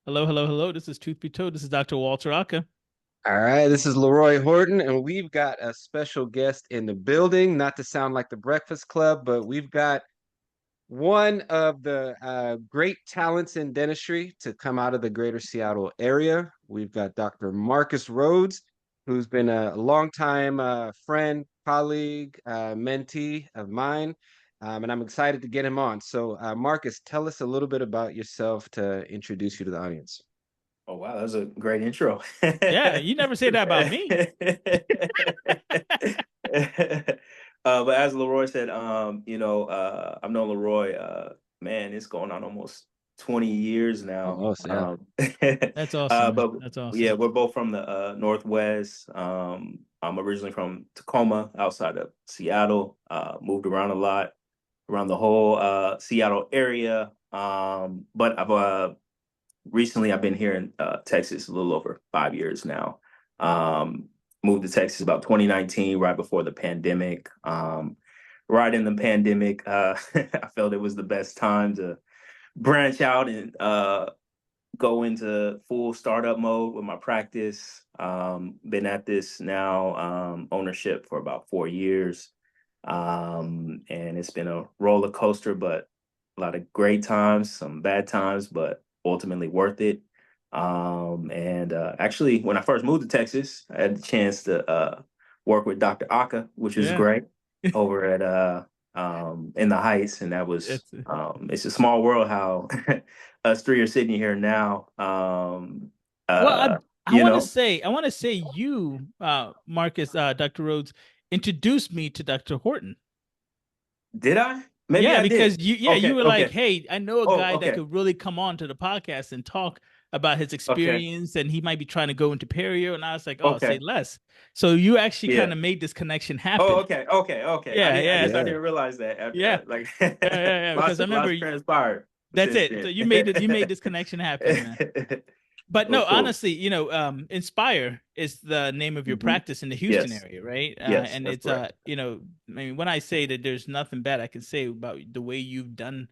Hello, hello, hello. This is Truth Be Told. This is Dr. Walter Aka. All right, this is Leroy Horton, and we've got a special guest in the building. Not to sound like the Breakfast Club, but we've got one of the great talents in dentistry to come out of the greater Seattle area. We've got Dr. Marcus Rhodes, who's been a longtime friend, colleague, mentee of mine, and I'm excited to get him on. So, Marcus, tell us a little bit about yourself to introduce you to the audience. Oh wow, that was a great intro. Yeah, you never say that about me. But as Leroy said, I've known Leroy, man, it's going on almost 20 years now. Almost, yeah. That's awesome, man. But That's awesome. yeah, we're both from the Northwest. I'm originally from Tacoma, outside of Seattle. Moved around a lot, around the whole Seattle area. But I've been here in Texas a little over 5 years now. Um, Moved to Texas about 2019, right before the pandemic. Right in the pandemic, I felt it was the best time to branch out and go into full startup mode with my practice. Been at this now, ownership for about 4 years. And it's been a roller coaster, but a lot of great times, some bad times, but ultimately worth it. And Actually, when I first moved to Texas, I had the chance to work with Dr. Aka, which was Yeah. great, over at in the Heights, and that was It's it's a small world how us three are sitting here now. well, I Uh, I you want to know, say I want to say you, Marcus, Dr. Rhodes, introduced me to Dr. Horton. did I? Maybe Yeah, I did. because you Okay, were like, okay. "Hey, I know a Oh, guy that okay, could really come on to the podcast and talk about his okay, experience, and he might be trying to go into perio." And I was like, "Oh, say okay. less." So you actually kind Yeah. of made this connection Oh, happen. okay, okay, okay. Yeah, I yeah, guess I Yeah. didn't realize that. yeah, Like, yeah. Because I remember lots transpired that's since it. So then. you made this connection happen, man. But Oh, no, cool. honestly, Inspire is the name of your Hmm. practice in the Houston Yes, area, right? yes, And that's it's correct. I mean, when I say that there's nothing bad I can say about the way you've done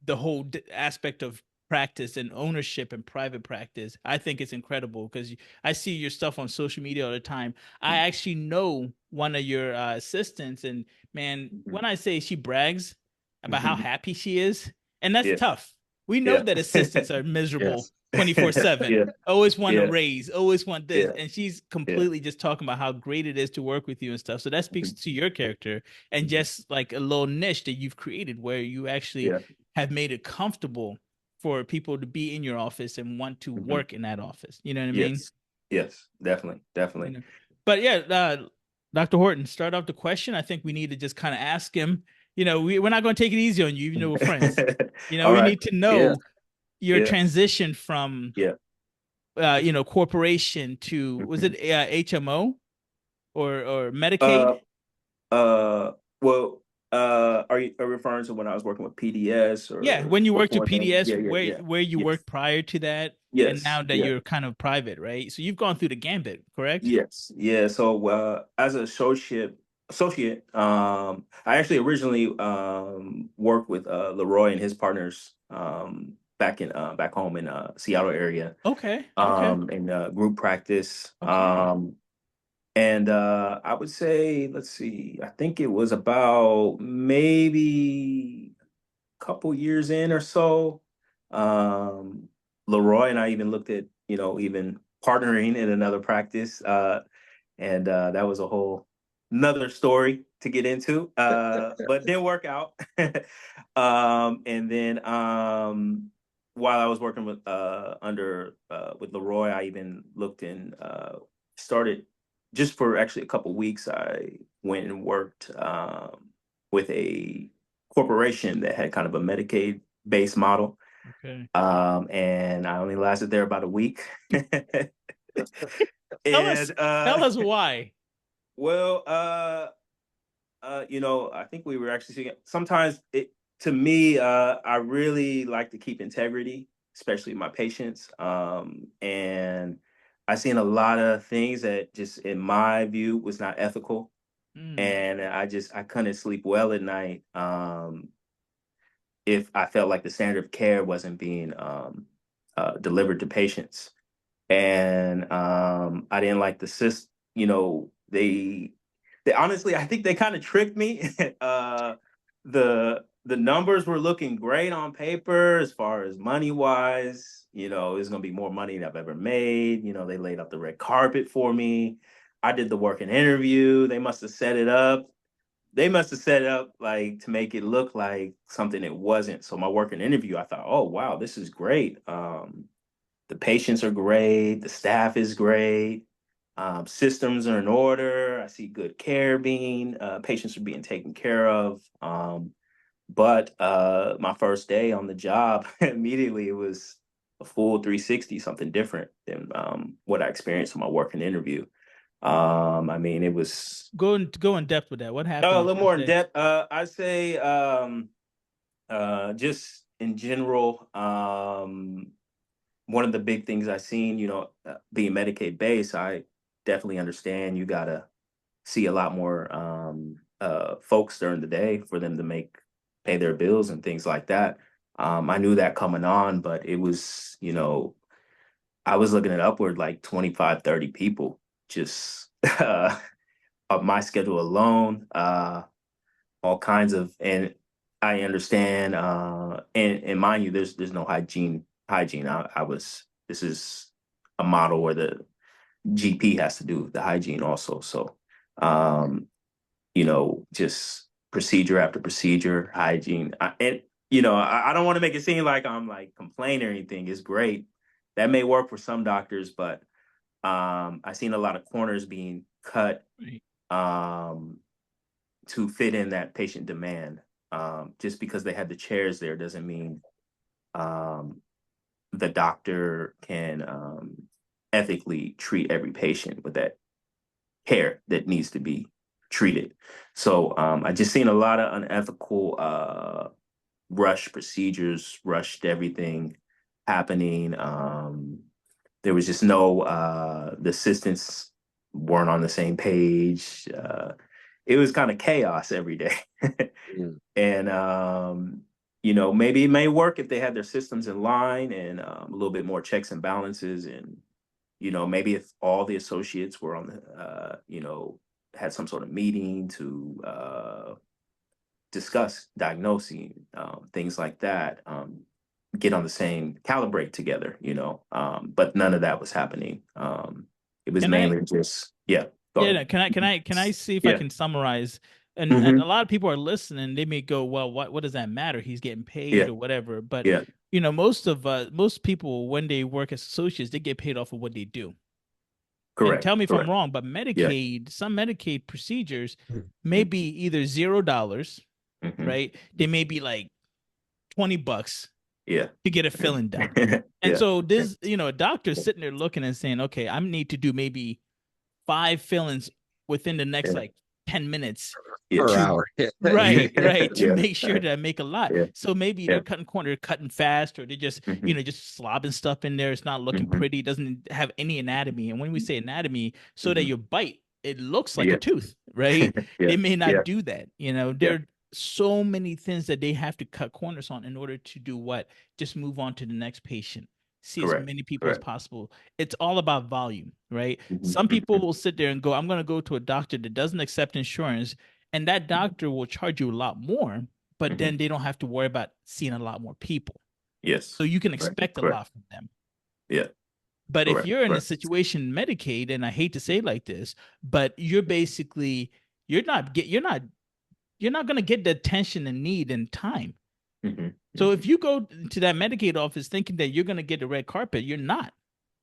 the whole aspect of practice and ownership and private practice, I think it's incredible because I see your stuff on social media all the time. I actually know one of your assistants, and man, Hmm. when I say she brags about how Hmm. happy she is, and that's Yeah, tough. We know yeah, that assistants are miserable Yes. 24/7, yeah, always want to yeah, raise, always want this, yeah, and she's yeah. completely just talking about how great it is to work with you and stuff. So that speaks Mhm, to your character and mhm. just like a little niche that you've created where you actually Yeah. have made it comfortable for people to be in your office and want to Hmm. work in that office. You know what I mean? Yes, yes, definitely, You definitely. know. But yeah, Dr. Horton, start off the question. I think we need to just kind of ask him. We're not going to take it easy on you, even though we're friends. All We right. need to Yeah, know your yeah, transition from yeah. corporation to was it Mhm. HMO or Medicaid? Uh, Uh, well, are you referring to when I was working with PDS Yeah, or when you worked working with with them? PDS, Yeah, yeah, where yeah. you Yes, worked prior to that, and yes, now that yeah, you're kind of private, right? So you've gone through the gambit, correct? yes, yeah. So as an associate, I actually originally worked with Leroy and his partners back home in Seattle area Okay, okay, in group practice. okay. And I would say, let's see, I think it was about maybe a couple years in or so. Um, Leroy and I even looked at, even partnering in another practice. And That was a whole another story to get into, but didn't work out. And then While I was working with Leroy, I even looked and started just for actually a couple weeks. I went and worked with a corporation that had kind of a Medicaid based model. Okay. And I only lasted there about a week. Tell us, And tell us why. well, I think we were actually seeing sometimes to me, I really like to keep integrity, especially my patients. And I seen a lot of things that just in my view was not ethical. Mm, And I couldn't sleep well at night. If I felt like the standard of care wasn't being delivered to patients. And I didn't like the system. You know, they honestly, I think they kind of tricked me. The numbers were looking great on paper as far as money wise. You know, it's gonna be more money than I've ever made. You know, they laid out the red carpet for me. I did the work and interview. They must have set it up. They must have set it up like to make it look like something it wasn't. So my work and interview, I thought, oh wow, this is great. The patients are great. The staff is great. Systems are in order. I see good care being, patients are being taken care of. But my first day on the job, immediately it was a full 360, something different than what I experienced in my work and interview. I mean, it was Go in depth with that. What a happened the little first more in day? depth. I say just in general, one of the big things I seen, you know, being Medicaid based, I definitely understand you gotta see a lot more folks during the day for them to pay their bills and things like that. I knew that coming on, but it was, you know, I was looking at upward like 25, 30 people just of my schedule alone. All kinds of, and I understand, and mind you, there's no hygiene. I was This is a model where the GP has to do the hygiene also. So um, you know, just procedure after procedure, hygiene. And you know, I don't want to make it seem like I'm like complaining or anything. It's great. That may work for some doctors, but I've seen a lot of corners being cut Right. um to fit in that patient demand. Just because they had the chairs there doesn't mean um, the doctor can ethically treat every patient with that care that needs to be treated. So I just seen a lot of unethical rush procedures, rushed everything happening. There was just no the assistants weren't on the same page. It was kind of chaos every day. Mm. And you know, maybe it may work if they had their systems in line and a little bit more checks and balances. And you know, maybe if all the associates were on the you know, had some sort of meeting to discuss diagnosing, things like that, get on the same calibrate together, you know. But none of that was happening. It was Can I? mainly just, yeah, go Yeah, ahead. no, can I see if I Yeah. can summarize? And a Hmm. lot of people are listening. They may go, well, what does that matter? He's getting paid Yeah. or whatever. But Yeah. you know, most people when they work as associates, they get paid off of what they do. And Correct. tell me if I'm Correct. wrong, but Yeah. some Medicaid procedures may be either $0, Hmm. right? They may be like $20 Yeah. to get a filling done. And Yeah. so this, you know, a doctor's sitting there looking and saying, okay, I need to do maybe 5 fillings within the next Yeah. like 10 minutes Yeah. Per to hour. right to Yeah. make sure that I make a lot. Yeah. So maybe Yeah. they're cutting corner, cutting fast, or they just, you Hmm. know, just slobbing stuff in there. It's not looking Hmm. pretty, it doesn't have any anatomy. And when we say anatomy, so that Hmm. your bite, it looks like a Yeah. tooth, right? Yeah. They may Yeah. not do that. You know, Yeah. there are so many things that they have to cut corners on in order to do what? Just move on to the next patient. See as Correct. many people as Correct. possible. It's all about volume, right? Hmm. Some people Hmm. will sit there and go, I'm going to go to a doctor that doesn't accept insurance, and that doctor will charge you a lot more, but Hmm. then they don't have to worry about seeing a lot more people. So Yes. you can Correct. expect a Correct. lot from them. Yeah. But if Correct. you're in a Correct. situation Medicaid, and I hate to say it like this, but you're basically you're not going to get the attention and need and time. Hmm. So Hmm. if you go to that Medicaid office thinking that you're going to get the red carpet, you're not,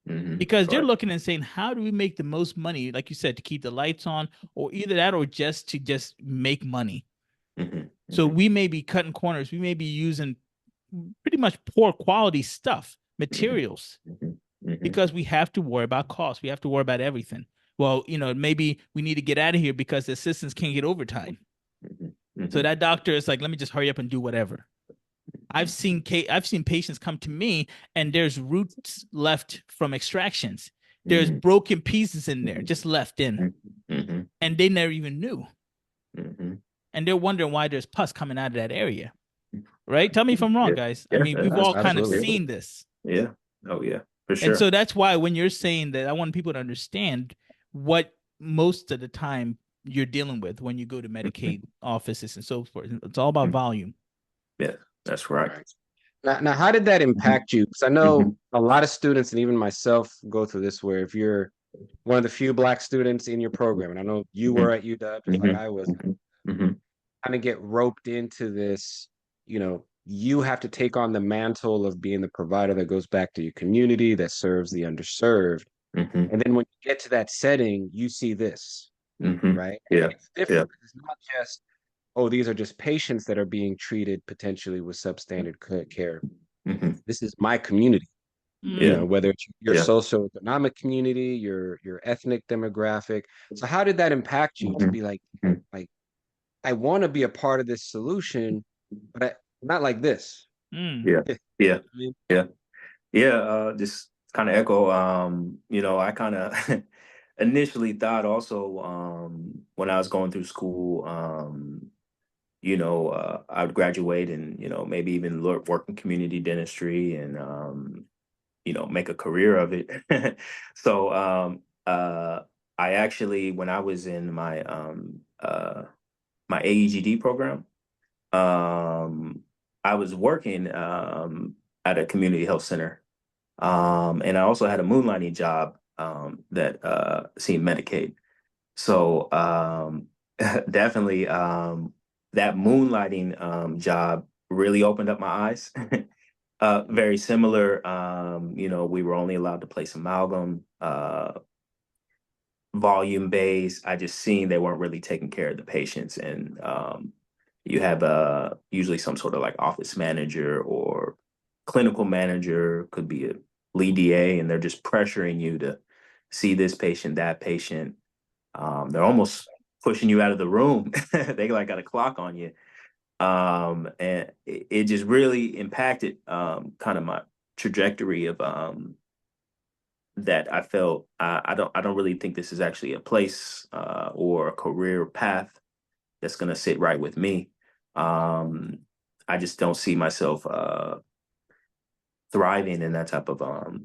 Hmm. because they're Correct. looking and saying, how do we make the most money, like you said, to keep the lights on, or either that or just to just make money. Hmm. So Hmm. we may be cutting corners. We may be using pretty much poor quality stuff, Hmm. materials, Hmm. Hmm. because we have to worry about costs. We have to worry about everything. Well, you know, maybe we need to get out of here because the assistants can't get overtime. Hmm. So Hmm. that doctor is like, let me just hurry up and do whatever. I've seen patients come to me and there's roots left from extractions. There's Hmm. broken pieces in there, Hmm. just left in, Hmm. and they never even knew. Hmm. And they're wondering why there's pus coming out of that area. Right? Tell me if I'm wrong, Yeah. guys. I Yeah. mean, we've That's all kind of Absolutely. yeah. seen this. Yeah. Oh yeah, for And sure. so that's why when you're saying that, I want people to understand what most of the time you're dealing with when you go to Mhm. Medicaid offices and so forth. It's all about Mhm. volume. Yeah, that's right. Right. Now, how did that Mhm. impact you? Because I know Mhm. a lot of students and even myself go through this where if you're one of the few black students in your program, and I know you were Mhm. at UW just like Mhm. I was, Mhm. Mhm. kind of get roped into this, you have to take on the mantle of being the provider that goes back to your community, that serves the underserved. Mhm. And then when you get to that setting, you see this, Mhm. right? And Yeah. it's different Yeah. because it's not just, oh, these are just patients that are being treated potentially with substandard care. Mhm. This is my community, Yeah. Mm. whether it's your Yeah. socioeconomic community, your ethnic demographic. So how did that impact you to Mhm. be Mhm. like I want to be a part of this solution, but not like this. Mm. Yeah. Yeah. I mean, Yeah. Yeah. Just kind of echo. I kind of initially thought also when I was going through school, I would graduate and maybe even work in community dentistry and make a career of it. So I actually, when I was in my AEGD program, um, I was working at a community health center, and I also had a moonlighting job that seemed Medicaid. So definitely that moonlighting job really opened up my eyes. Very similar. We were only allowed to place amalgam, volume based. I just seen they weren't really taking care of the patients, and you have usually some sort of like office manager or clinical manager, could be a lead DA, and they're just pressuring you to see this patient, that patient. They're almost pushing you out of the room. They like got a clock on you. And it just really impacted kind of my trajectory of that I felt I don't really think this is actually a place or a career path that's gonna sit right with me. Um, I just don't see myself thriving in that type of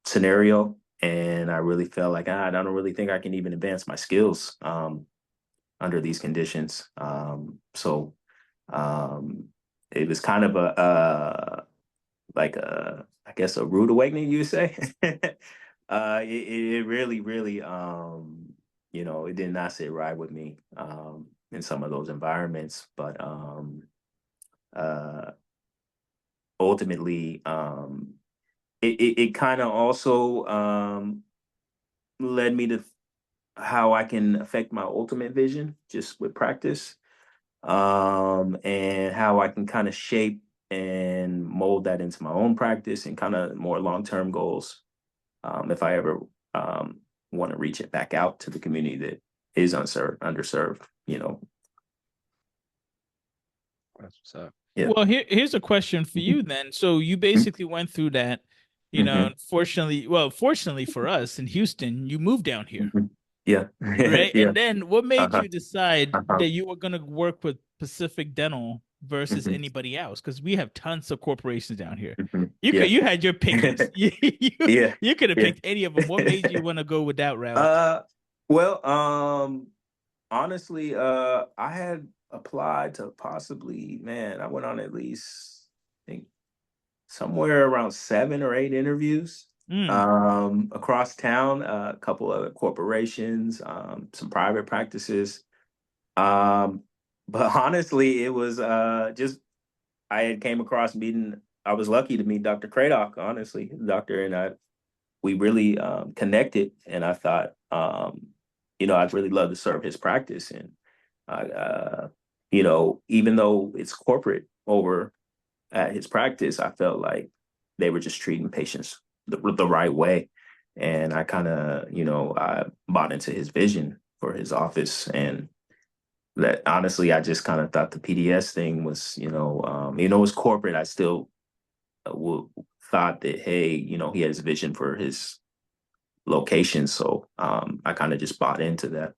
scenario. And I really felt like I don't really think I can even advance my skills under these conditions. So um, it was kind of like I guess a rude awakening, you would say. It really, really, it did not sit right with me in some of those environments. But uh, ultimately, it kind of also led me to how I can affect my ultimate vision just with practice, and how I can kind of shape and mold that into my own practice and kind of more long-term goals. If I ever um, want to reach it back out to the community that is underserved, that's what's up. yeah. Well, here's a question for Mhm. you then. So you basically went through that, Mhm. fortunately for us in Houston, you moved down here, Mhm. Yeah. right? Yeah. And then what made Uh-huh. you decide Uh-huh. that you were going to work with Pacific Dental versus Mhm. anybody else? Because we have tons of corporations down here. Mhm. You Yeah. you had your pickings. Yeah. You could have Yeah. picked any of them. What made you want to go with that route? uh, well, honestly, I had applied to possibly, man, I went on at least, I think, somewhere around 7 or 8 interviews Mm. across town, a couple of corporations, some private practices. Um, but honestly, it was just I had came across meeting. I was lucky to meet Dr. Cradock. Honestly, the doctor and I, we really connected, and I thought, I'd really love to serve his practice. And even though it's corporate over at his practice, I felt like they were just treating patients the right way. And I kind of, I bought into his vision for his office. And that honestly, I just kind of thought the PDS thing was, it was corporate. I still thought that, hey, he had his vision for his location. So I kind of just bought into that.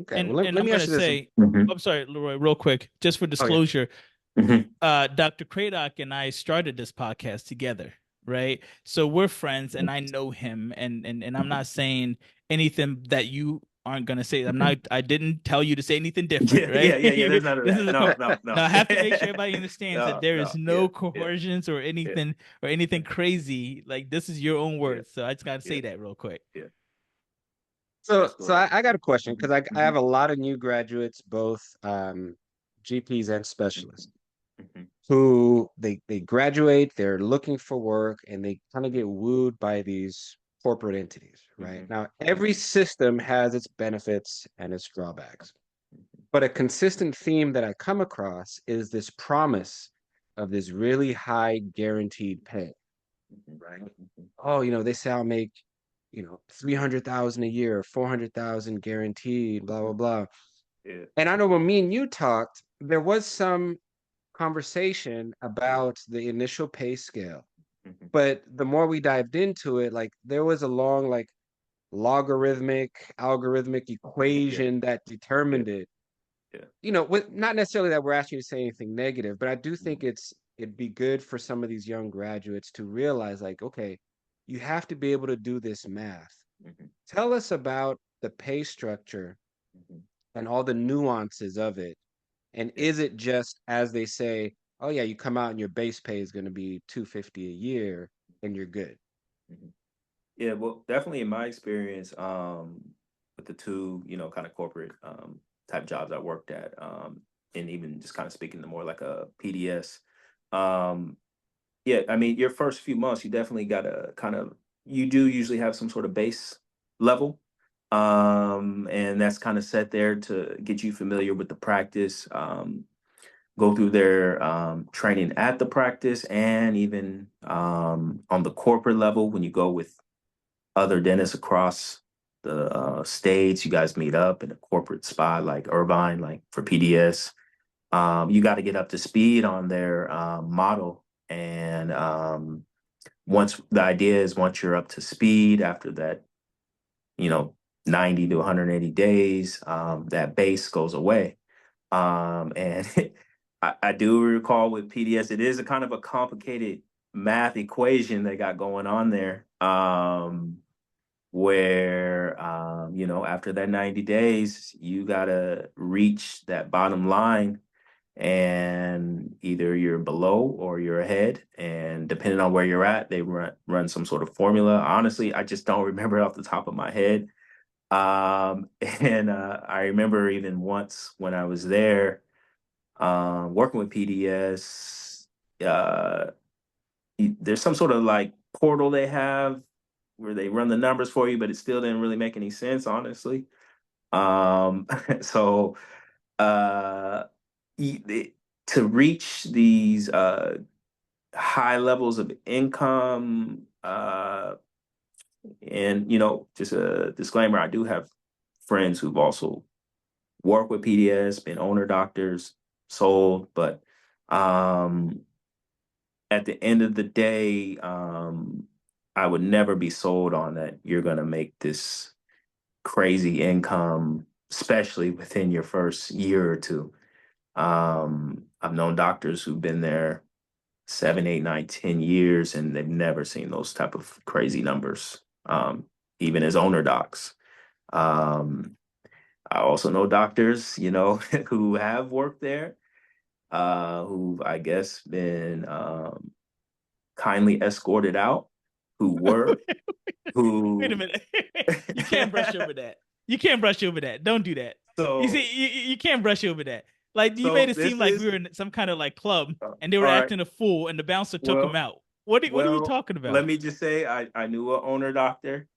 Okay, well, And let I'm me gonna ask you this. say, Mhm. I'm sorry, Leroy, real quick, just for Oh yeah. disclosure. Mhm. Dr. Craddock and I started this podcast together, right? So we're friends and I know him and I'm not saying anything that you aren't gonna say. I didn't tell you to say anything different, Yeah, yeah, right? yeah, yeah. There's none of This that. is a No, no, no. now I have to make sure everybody understands that No, there is no. Yeah, no yeah, coercions or yeah, anything crazy. Like this is your own yeah, words. So I just gotta yeah, say that real quick. yeah. So, That's so correct. I got a question because I Hmm. have a lot of new graduates, both GPs and specialists, Hmm. Hmm. who they graduate, they're looking for work, and they kind of get wooed by these corporate entities, right? Hmm. Now, every system has its benefits and its drawbacks, but a consistent theme that I come across is this promise of this really high guaranteed pay, right? Oh, they say I'll make, 300,000 a year, 400,000 guaranteed, blah, blah, Hmm. blah. Yeah. And I know when me and you talked, there was some conversation about the initial pay scale. Hmm. But the more we dived into it, like there was a long, like logarithmic, algorithmic Yeah. equation that Yeah. determined it. Yeah. With not necessarily that we're asking you to say anything negative, but I do think Hmm. it'd be good for some of these young graduates to realize, like, okay, you have to be able to do this math. Hmm. Tell us about the pay structure Hmm. and all the nuances of it. And Yeah. is it just as they say, oh yeah, you come out and your base pay is going to be 250 a year and you're good. Hmm. Yeah, well, definitely in my experience, with the two, kind of corporate type jobs I worked at, and even just kind of speaking to more like a PDS, um, yeah, I mean, your first few months, you definitely gotta you do usually have some sort of base level, and that's kind of set there to get you familiar with the practice, go through their training at the practice, and even on the corporate level when you go with other dentists across the states. You guys meet up in a corporate spot like Irvine, like for PDS. You got to get up to speed on their model. And once the idea is once you're up to speed after that, you know, 90 to 180 days, that base goes away. And I do recall with PDS, it is a kind of a complicated math equation they got going on there. Where after that 90 days you got to reach that bottom line, and either you're below or you're ahead, and depending on where you're at they run some sort of formula. Honestly, I just don't remember it off the top of my head. And I remember even once when I was there, working with PDS, uh there's some sort of like portal they have where they run the numbers for you, but it still didn't really make any sense, honestly. So uh, e- it- to reach these high levels of income, and just a disclaimer, I do have friends who've also worked with PDS, been owner doctors, sold, but um, at the end of the day, I would never be sold on that you're going to make this crazy income, especially within your first year or two. I've known doctors who've been there 7, 8, 9, 10 years, and they've never seen those type of crazy numbers, even as owner docs. Um, I also know doctors, who have worked there, who've, I guess, been kindly escorted out, who were, Wait a who, minute. You can't brush over that. You can't brush over that. Don't do that. You so, see, you can't brush over that. Like you made so it seem this like we is, were in some kind of like club and they were all right. acting a fool and the bouncer took them Well, out. What are you well, talking let about? me just say, I knew a owner doctor,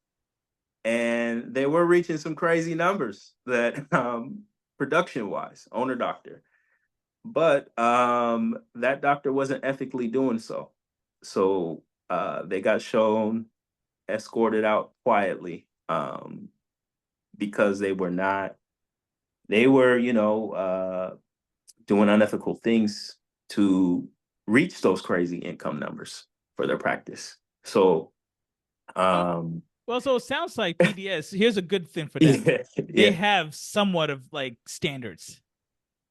and they were reaching some crazy numbers that, production wise, owner doctor. But that doctor wasn't ethically doing so. So they got shown, escorted out quietly, because they were, doing unethical things to reach those crazy income numbers for their practice. So, Uh, um, well, so it sounds like PDS. Here's a good thing for them. yeah, They yeah. have somewhat of like standards.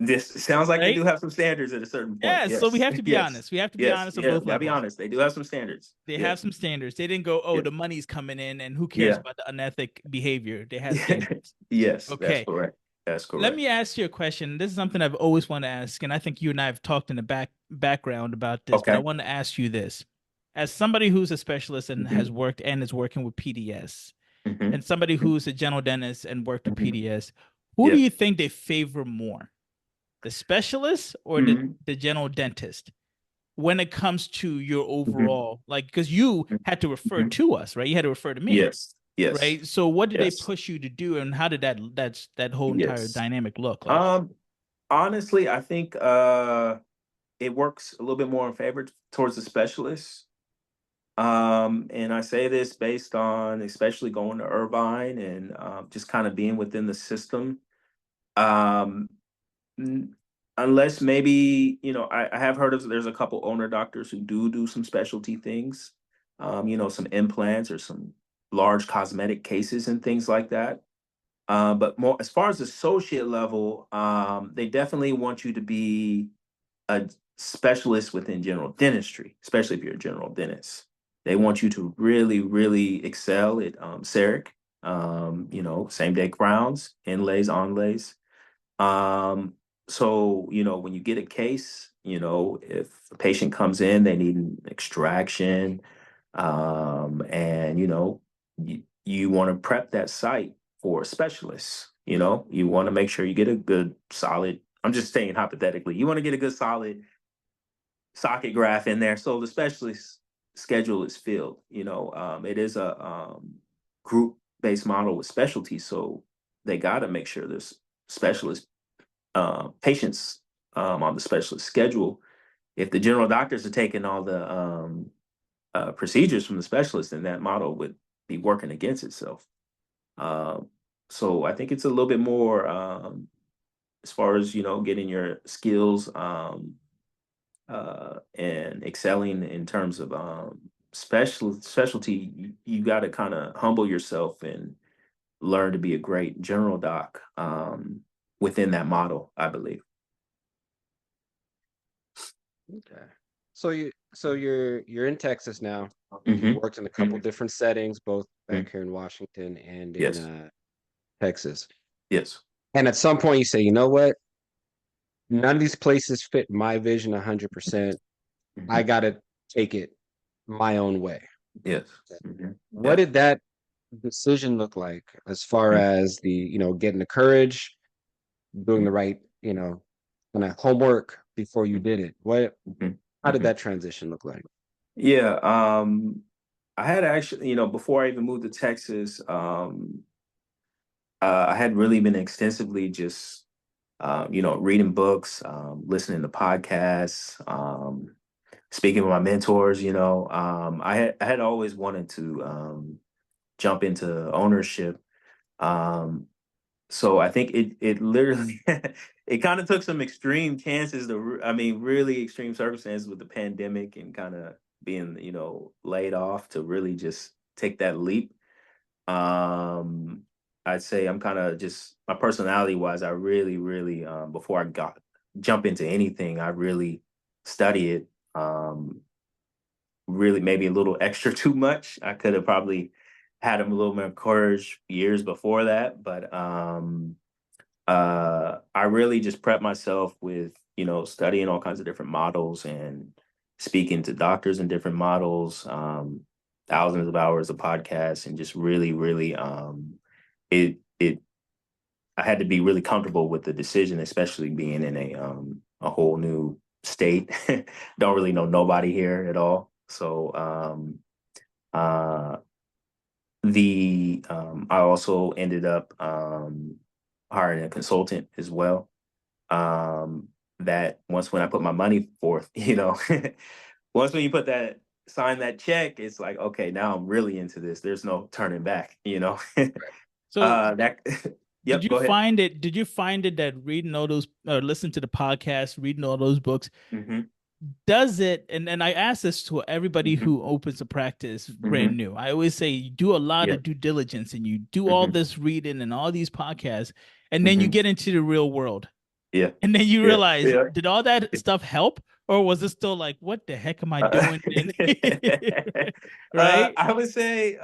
This sounds like they right? do have some standards at a certain point. Yeah, so we Yes, have to be yes, honest. We have to be yes, honest on yeah. both Gotta be levels. honest. They do have some standards. They have Yes, some standards. They didn't go, oh, yeah, the money's coming in and who cares yeah, about the unethic behavior. They have yeah. standards. Yes, that's Okay. correct. That's Let correct. me ask you a question. This is something I've always wanted to ask, and I think you and I have talked in the background about this, but I Okay. want to ask you this. As somebody who's a specialist and Hmm. has worked and is working with PDS, Hmm. and somebody who's a general dentist and worked with Hmm. PDS, who do Yeah. you think they favor more? The specialist or Hmm. the general dentist? When it comes to your Hmm. overall, like, because you had to refer Hmm. to us, right? You had to refer to me, Yes. Yes. right? So what did they Yes. push you to do, and how did that whole entire Yes. dynamic look like? Um, Honestly, I think it works a little bit more in favor towards the specialists. And I say this based on especially going to Irvine and just kind of being within the system. Um, n- Unless maybe, I have heard of there's a couple owner doctors who do some specialty things, some implants or some large cosmetic cases and things like that. But more as far as associate level, they definitely want you to be a specialist within general dentistry, especially if you're a general dentist. They want you to really, really excel at CEREC, same day crowns, inlays, onlays. Um, so, when you get a case, if a patient comes in, they need an extraction, and you want to prep that site for specialists. You want to make sure you get a good solid. I'm just saying hypothetically, you want to get a good solid socket graph in there, so the specialist schedule is filled. It is a group based model with specialties, so they got to make sure there's specialist patients on the specialist schedule. If the general doctors are taking all the procedures from the specialist, then that model would be working against itself. Um, so I think it's a little bit more as far as getting your skills and excelling in terms of specialty. You got to kind of humble yourself and learn to be a great general doc within that model, I believe. Okay. So you're in Texas now. You've Hmm. worked in a couple Hmm. different settings, both back here in Washington and in Yes. Texas. Yes. And at some point you say, you know what? None of these places fit my vision 100%. I Hmm. got to take it my own way. Yes. Hmm. What Yeah. did that decision look like as far as the, getting the courage, doing the right, kind of homework before you did it? Hmm. How did Hmm. that transition look like? Yeah. I had actually, before I even moved to Texas, I had really been extensively just, reading books, listening to podcasts, speaking with my mentors. I had always wanted to jump into ownership. Um, so I think it literally it kind of took some extreme chances I mean, really extreme circumstances with the pandemic and kind of being, laid off to really just take that leap. Um, I'd say I'm kind of just my personality wise, I really, really before I got jump into anything, I really study it. Really maybe a little extra too much. I could have probably had him a little more courage years before that, but I really just prep myself with, studying all kinds of different models and speaking to doctors in different models, thousands of hours of podcasts, and just really, really, it, I had to be really comfortable with the decision, especially being in a whole new state. Don't really know nobody here at all. So, uh, I also ended up hiring a consultant as well. Um, that once when I put my money forth, once when you sign that check, it's like, okay, now I'm really into this. There's no turning back. So That, yep, go ahead. did you find it that reading all those or listening to the podcast, reading all those books, Hmm. does it, and I ask this to everybody Hmm. who opens a practice brand Hmm. new. I always say you do a lot Yeah. of due diligence and you do all Hmm. this reading and all these podcasts, and then you Hmm. get into the real world. Yeah. And then you Yeah. realize, Yeah. did all that stuff help? Or was it still like, what the heck am I doing? Right? I would say,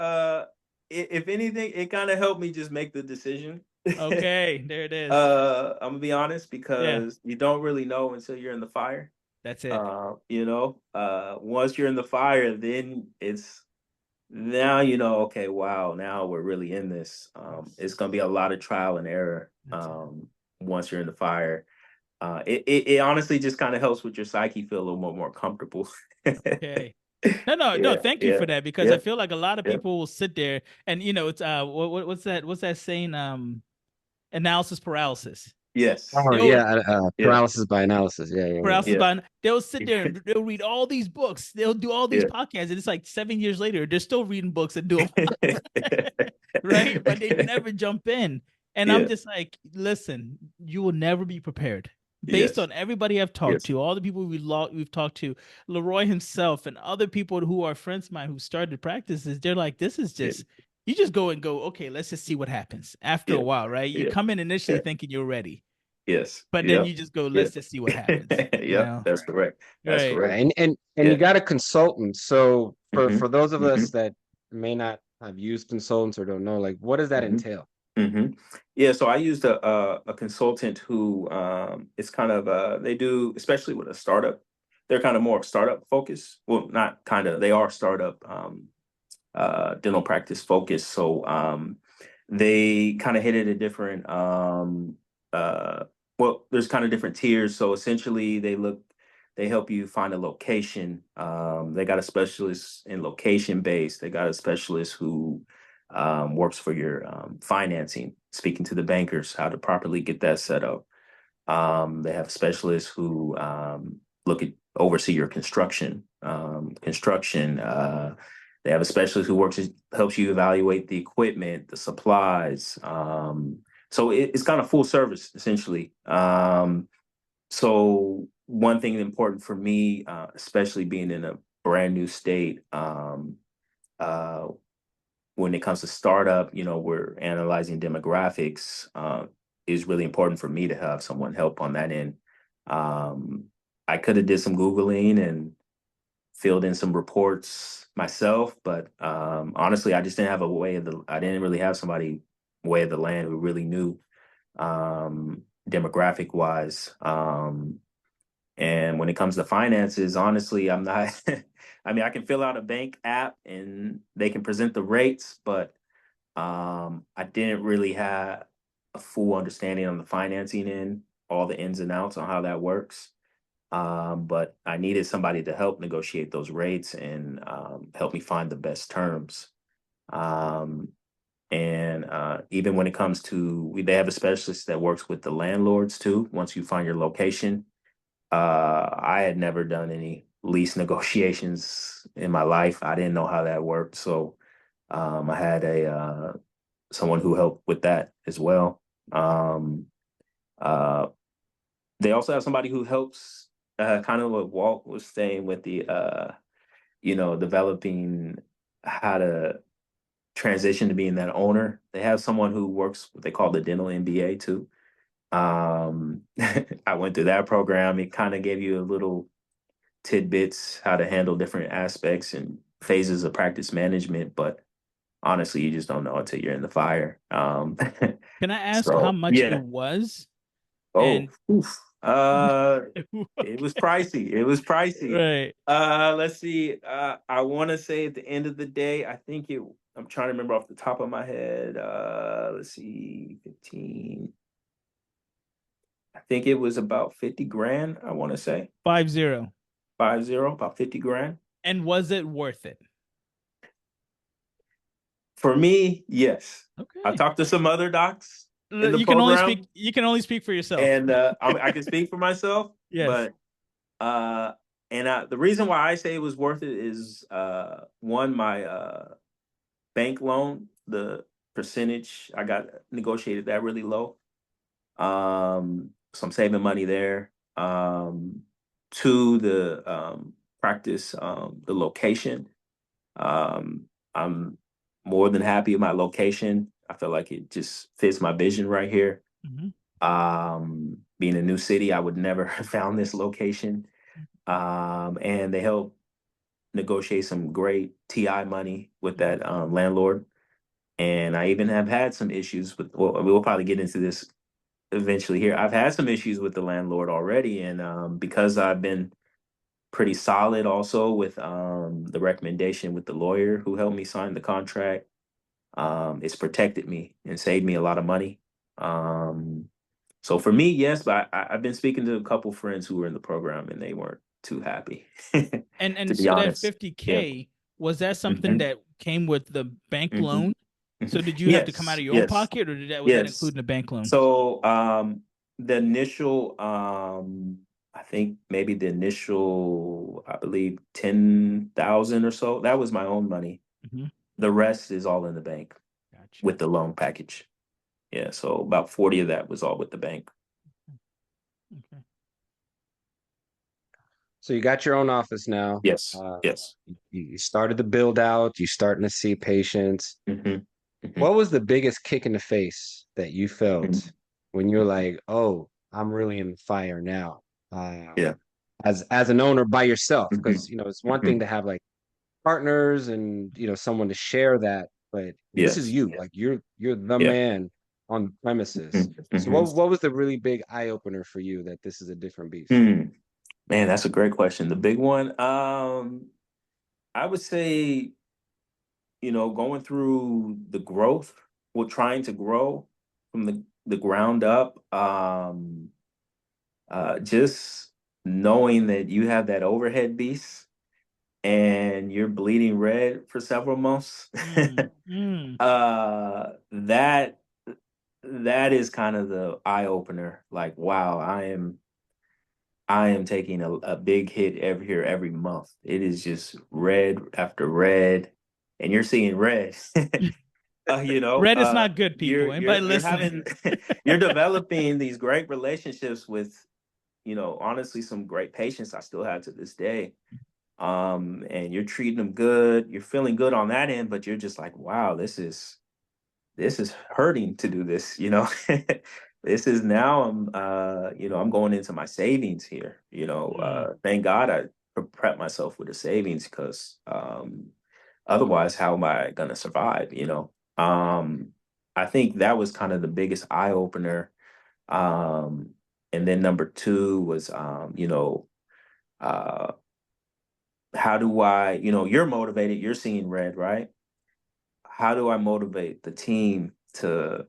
if anything, it kind of helped me just make the decision. Okay, there it is. I'm gonna be honest Yeah, because you don't really know until you're in the fire. that's it. Once you're in the fire, then it's now okay, wow, now we're really in this. Yes, It's gonna be a lot of trial and error. that's it. Once you're in the fire, it honestly just kind of helps with your psyche feel a little more comfortable. Okay. No, no, no. Yeah, Thank you yeah, for that because I yeah, feel like a lot of yeah. people will sit there and it's what's that? What's that saying? Analysis paralysis. Yes, Oh They'll yeah, yeah, paralysis by analysis. Yeah, yeah, yeah. paralysis yeah, by they'll sit there and they'll read all these books. They'll do all these yeah. podcasts, and it's like 7 years later, they're still reading books and doing right? But they never jump in. And I'm Yeah. just like, listen, you will never be prepared. Based Yes. on everybody I've talked Yes. to, all the people we've talked to, Leroy himself and other people who are friends of mine who started practices, they're like, this is Yeah. just you just go and go, okay, let's just see what happens after a Yeah. while, right? You Yeah. come in initially Yeah. thinking you're ready, Yes. but then Yep. you just go, Yeah. let's just see what happens, Yep. That's correct. That's Right. correct. Right. And you Yeah. got a consultant. So Hmm. for those of Hmm. us that may not have used consultants or don't know, like what does that Hmm. entail? Hmm. Yeah. So I used a consultant who it's kind of they do, especially with a startup. They're kind of more startup focused. Well, not kind of. They are startup dental practice focused. So they kind of hit it at different uh well, there's kind of different tiers. So essentially they help you find a location. They got a specialist in location based. They got a specialist who works for your financing, speaking to the bankers, how to properly get that set up. They have specialists who look at oversee your construction. They have a specialist who helps you evaluate the equipment, the supplies. So it's kind of full service essentially. So one thing important for me, especially being in a brand new state, uh, when it comes to startup, we're analyzing demographics. Is really important for me to have someone help on that end. Um, I could have did some Googling and filled in some reports myself, but honestly, I just didn't have I didn't really have somebody way of the land who really knew demographic wise. And when it comes to finances, honestly, I'm not. I mean, I can fill out a bank app and they can present the rates, but I didn't really have a full understanding on the financing end, all the ins and outs on how that works. But I needed somebody to help negotiate those rates and help me find the best terms. Um, and even when it comes to, they have a specialist that works with the landlords too. Once you find your location, I had never done any lease negotiations in my life. I didn't know how that worked, so I had a someone who helped with that as well. Um, uh, they also have somebody who helps, kind of what Walt was saying with the developing how to transition to being that owner. They have someone who works what they call the dental MBA too. I went through that program. It kind of gave you a little tidbits how to handle different aspects and phases of practice management, but honestly, you just don't know until you're in the fire. Can I ask how So much it yeah. was? Oh, And oof. It was pricey. It was pricey. right. Let's see. I want to say at the end of the day, I think it. I'm trying to remember off the top of my head. Let's see, 15. I think it was about 50 grand. I want to say 50. 50, about 50 grand. And was it worth it? For me, yes. I Okay. talked to some other docs in the program, You can only speak for yourself. and I can speak for myself, Yes. but uh, the reason why I say it was worth it is one, my bank loan, the percentage I got negotiated that really low. So I'm saving money there. Two, the practice, the location. I'm more than happy with my location. I feel like it just fits my vision right here. Mhm. Being a new city, I would never have found this location. And they helped negotiate some great TI money with that landlord. And I even have had some issues with, well, we'll probably get into this eventually here. I've had some issues with the landlord already. And because I've been pretty solid also with the recommendation with the lawyer who helped me sign the contract, it's protected me and saved me a lot of money. Um, so for me, yes, but I've been speaking to a couple friends who were in the program and they weren't too happy, to And be so that honest. Yeah. 50K, was that something hmm that came with the bank hmm loan? So did you have to come out Yes. of your own Yes. pocket, or did that was that Yes. including the bank loan? So the initial I think maybe the initial I believe 10,000 or so, that was my own money. Hmm. The rest is all in the bank Gotcha. with the loan package. Yeah, so about 40 of that was all with the bank. Okay. So you got your own office now. Yes. Uh, Yes. you started the build out. You starting to see patients. hmm hmm What was the biggest kick in the face that you felt hmm when you're like, "Oh, I'm really in the fire now"? Yeah. As an owner by yourself, hmm because it's one thing hmm to have like partners and someone to share that, but this is Yes. you. Like you're the Yeah. man on the premises. So hmm what was the really big eye opener for you that this is a different beast? hmm Man, that's a great question. The big one, I would say, going through the growth, well, trying to grow from the ground up, just knowing that you have that overhead beast and you're bleeding red for several months, Mm, mm. that that is kind of the eye opener. Like, wow, I am taking a big hit every month. It is just red after red, and you're seeing red. Red is not good, people. Anybody You're listening? having you're developing these great relationships with, honestly, some great patients I still have to this day. And you're treating them good. You're feeling good on that end, but you're just like, wow, this is hurting to do this, this is now I'm going into my savings here, Mm, thank God I prep myself with the savings because otherwise how am I going to survive, um I think that was kind of the biggest eye opener. um and then number two was uh how do I, you're motivated, you're seeing red, right? How do I motivate the team to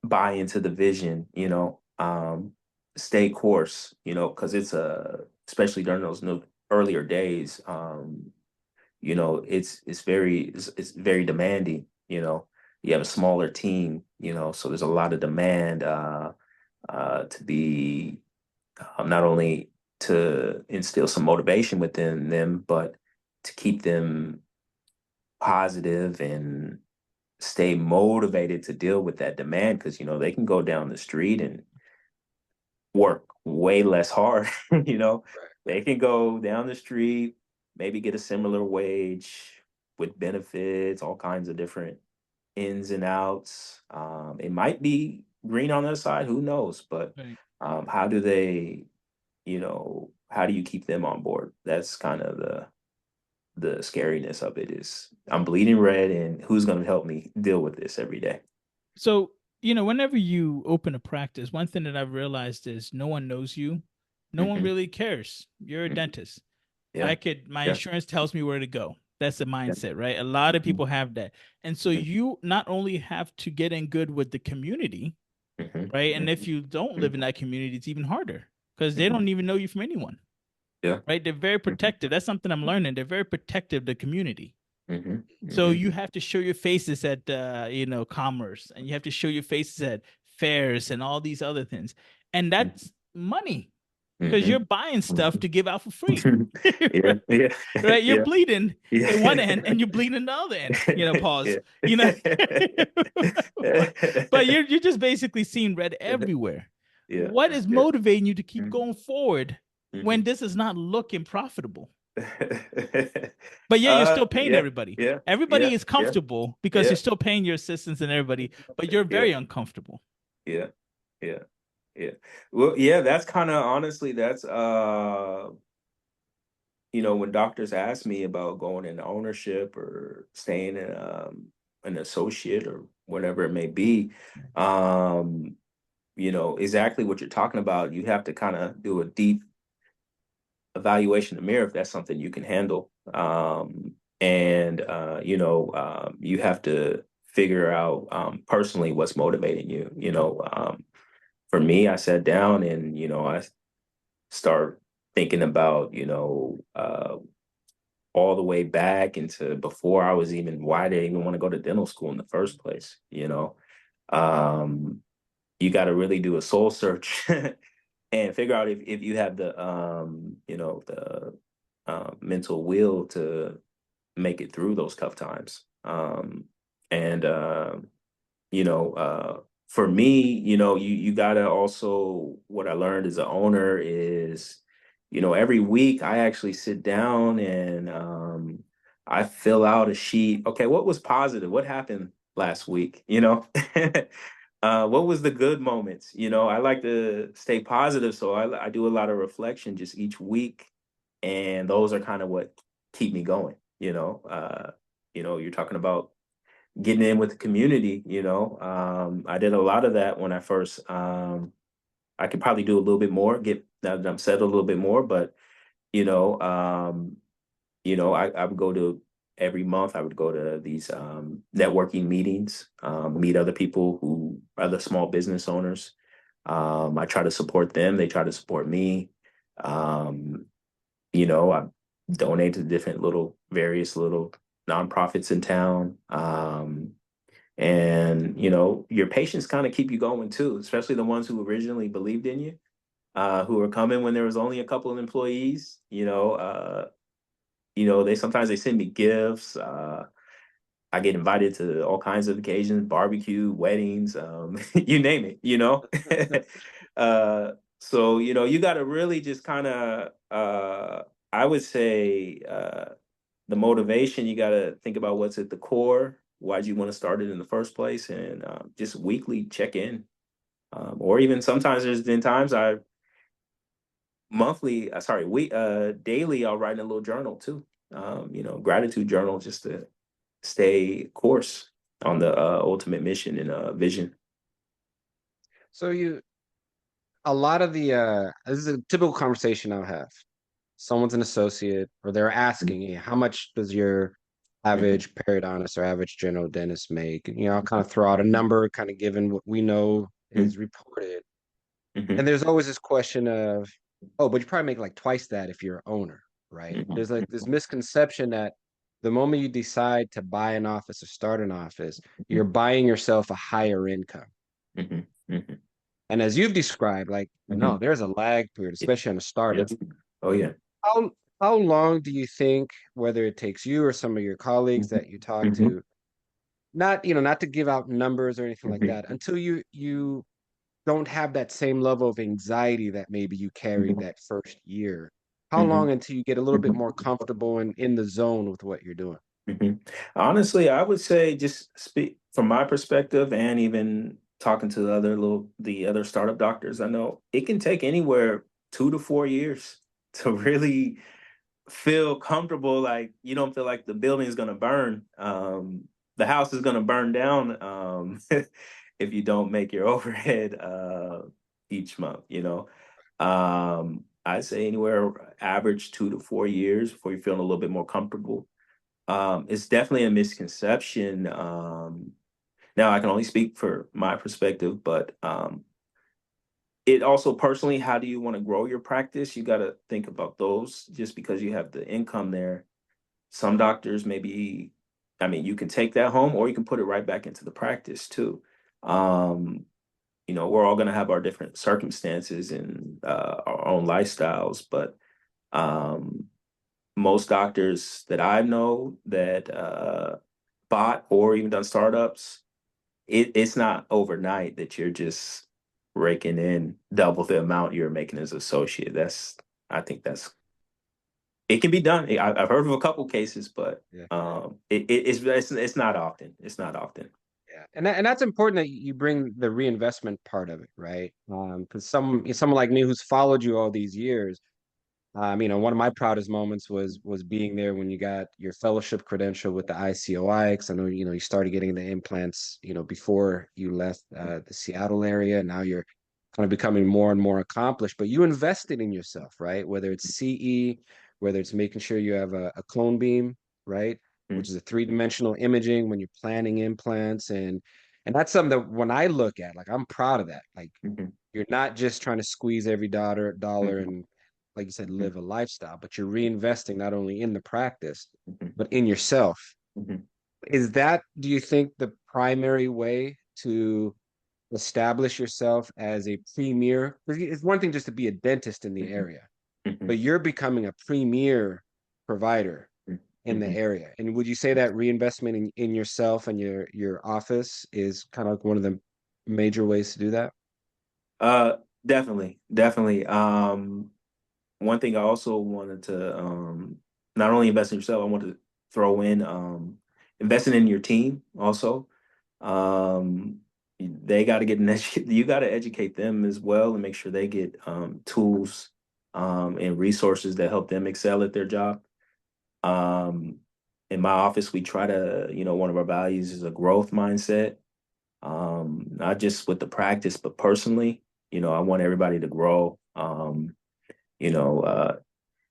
buy into the vision, stay course, because it's especially during those earlier days, it's very demanding, you have a smaller team, so there's a lot of demand to be not only to instill some motivation within them, but to keep them positive and stay motivated to deal with that demand because they can go down the street and work way less hard. you know they can go down the street, maybe get a similar wage with benefits, all kinds of different ins and outs. It might be green on their side, who knows, but right. how do they, how do you keep them on board? That's kind of the scariness of it. Is I'm bleeding red and who's going to help me deal with this every day? So, whenever you open a practice, one thing that I've realized is no one knows you. No one hmm really cares. You're a hmm dentist. Yeah. My Yeah. insurance tells me where to go. That's the Yeah. mindset, right? A lot of hmm people have that. And so hmm you not only have to get in good with the community, hmm right? And if you don't live in that community, it's even harder because they hmm don't even know you from anyone, Yeah. right? They're very hmm protective. That's something I'm learning. They're very protective, the community. hmm So hmm you have to show your faces at commerce, and you have to show your faces at fairs and all these other things. And that's money because you're hmm buying stuff hmm to give out for free. Yeah. Yeah. Right? You're Yeah. bleeding in one end Yeah. and you're bleeding in the other end. Pause. Yeah. You know, but you're just basically seeing red everywhere. Yeah. What is Yeah. motivating you to keep Mhm. going forward when Mhm. this is not looking profitable? But yeah, you're still paying Yeah. everybody. Yeah. Everybody Yeah. is Yeah. comfortable because Yeah. you're still paying your assistants and everybody, but you're Yeah. very uncomfortable. Yeah. Yeah. Yeah. Well, yeah, that's kind of honestly, that's when doctors ask me about going into ownership or staying in an associate or whatever it may be, um, exactly what you're talking about. You have to kind of do a deep evaluation in the mirror if that's something you can handle. And you have to figure out personally what's motivating you. For me, I sat down and I start thinking about all the way back into before I was even why did I even want to go to dental school in the first place. Um, you got to really do a soul search and figure out if you have the mental will to make it through those tough times. And you know, for me, you gotta also what I learned as an owner is, every week I actually sit down and I fill out a sheet. Okay, what was positive? What happened last week? What was the good moments? I like to stay positive, so I do a lot of reflection just each week, and those are kind of what keep me going. You're talking about getting in with the community. I did a lot of that when I first. I could probably do a little bit more. Get now that I'm settled a little bit more, but you know, um, I would go to every month. I would go to these networking meetings, meet other people who other small business owners. I try to support them. They try to support me. Um, I donate to different various little nonprofits in town. And your patients kind of keep you going too, especially the ones who originally believed in you, who were coming when there was only a couple of employees. They sometimes they send me gifts. I get invited to all kinds of occasions, barbecue, weddings, you name it. uh, so you got to really just kind of, I would say, the motivation. You got to think about what's at the core. Why'd you want to start it in the first place, and just weekly check in, or even sometimes there's been times I monthly, sorry, daily, I'll write in a little journal too. Gratitude journal just to stay course on the ultimate mission and vision. So a lot of the this is a typical conversation I'll have. Someone's an associate, or they're asking, "Hey, how much does your Mhm, average periodontist or average general dentist make?" I'll kind of throw out a number, kind of given what we know mhm, is reported. And mhm, there's always this question of, oh, but you probably make like twice that if you're an owner, right? mhm, There's like this misconception that the moment you decide to buy an office or start an office, you're buying yourself a higher income. mhm, mhm, And as you've described, like, no, mhm. there's a lag period, Yeah, especially on a yeah. startup. Oh yeah. How how long do you think, whether it takes you or some of your colleagues Mhm, that you talk mhm, to, not to give out numbers or anything like mhm, that, until you don't have that same level of anxiety that maybe you carried mhm, that first year? How mhm, long until you get a little bit more comfortable and in the zone with what you're doing? mhm. Honestly, I would say just speak from my perspective, and even talking to the other startup doctors I know, it can take anywhere 2 to 4 years to really feel comfortable. Like you don't feel like the building is gonna burn. The house is gonna burn down if you don't make your overhead each month. I'd say anywhere average 2 to 4 years before you're feeling a little bit more comfortable. It's definitely a misconception. Now I can only speak for my perspective, but it also personally, how do you want to grow your practice? You got to think about those. Just because you have the income there, some doctors maybe, I mean, you can take that home or you can put it right back into the practice too. Um, we're all going to have our different circumstances and our own lifestyles, but um, most doctors that I know that bought or even done startups, it's not overnight that you're just raking in double the amount you're making as associate. I think it can be done. I've heard of a couple cases, but Yeah. it's not often. It's not often. And that's important that you bring the reinvestment part of it, right? Because someone like me who's followed you all these years, one of my proudest moments was being there when you got your fellowship credential with the ICOI. Because I know, you started getting the implants, before you left the Seattle area. Now you're kind of becoming more and more accomplished, but you invested in yourself, right? Whether it's CE, whether it's making sure you have a clone beam, right? Which is a three-dimensional imaging when you're planning implants. And that's something that when I look at, like, I'm proud of that. Like, Mhm, you're not just trying to squeeze every dollar mhm, and, like you said, mhm, live a lifestyle, but you're reinvesting not only in the practice, mhm, but in yourself. mhm, Is that, do you think, the primary way to establish yourself as a premier? 'Cause it's one thing just to be a dentist in the mhm, area, mhm, but you're becoming a premier provider mhm, in the mhm. area. And would you say that reinvestment in yourself and your office is kind of like one of the major ways to do that? Uh, definitely, definitely. One thing I also wanted to not only invest in yourself, I want to throw in investing in your team also. Um, they got to get an you got to educate them as well and make sure they get tools and resources that help them excel at their job. Um, in my office, we try to, one of our values is a growth mindset, not just with the practice, but personally. I want everybody to grow. You know,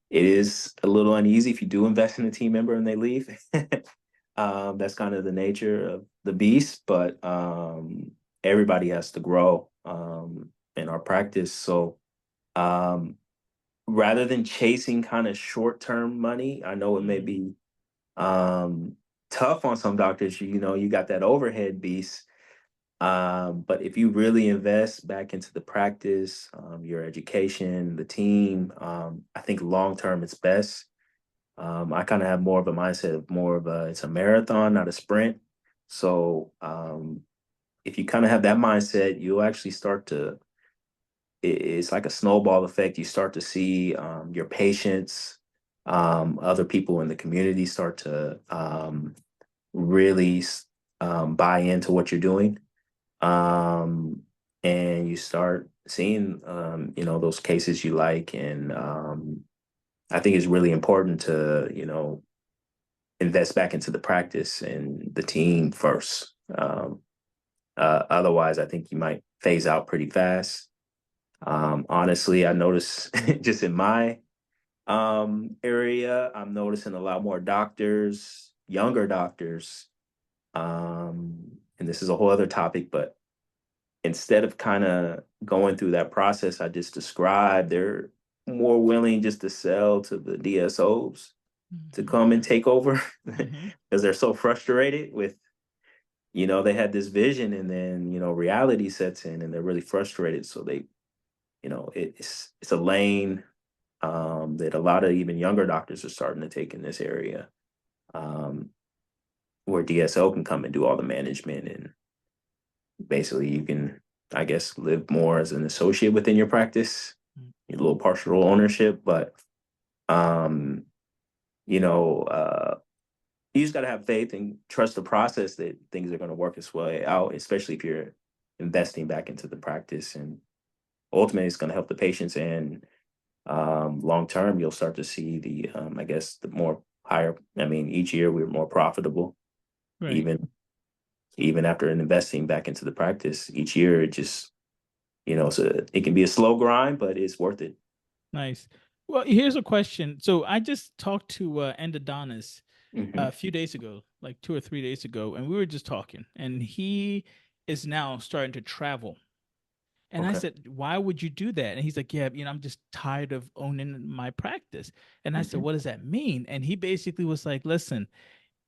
it is a little uneasy if you do invest in a team member and they leave. That's kind of the nature of the beast, but everybody has to grow in our practice. So um, rather than chasing kind of short-term money, I know it may Mm, be tough on some doctors. You got that overhead beast. But if you really invest back into the practice, your education, the team, I think long term it's best. I kind of have more of a mindset of more of it's a marathon, not a sprint. So if you kind of have that mindset, you'll actually start to. It's like a snowball effect. You start to see your patients, other people in the community start to really buy into what you're doing, um, and you start seeing those cases you like, and I think it's really important to invest back into the practice and the team first. Otherwise, I think you might phase out pretty fast. Honestly, I notice just in my area, I'm noticing a lot more doctors, younger doctors, and this is a whole other topic, but instead of kind of going through that process I just described, they're more willing just to sell to the DSOs to mhm, come and take over mhm, because they're so frustrated with, they had this vision and then, reality sets in and they're really frustrated. So they, it's a lane that a lot of even younger doctors are starting to take in this area, um, where DSO can come and do all the management and basically you can, I guess, live more as an associate within your practice, mm, a little partial ownership, but um, you know, uh, you just got to have faith and trust the process that things are going to work its way out, especially if you're investing back into the practice. And ultimately, it's going to help the patients. And long term, you'll start to see I guess, the more higher. I mean, each year we're more profitable, right. even even after investing back into the practice. Each year, it just so it can be a slow grind, but it's worth it. Nice. Well, here's a question. So I just talked to endodontist a Hmm. few days ago, like 2 or 3 days ago, and we were just talking, and he is now starting to travel. And I Okay. said, "Why would you do that?" And he's like, "Yeah, I'm just tired of owning my practice." And I said, Hmm. "What does that mean?" And he basically was like, "Listen,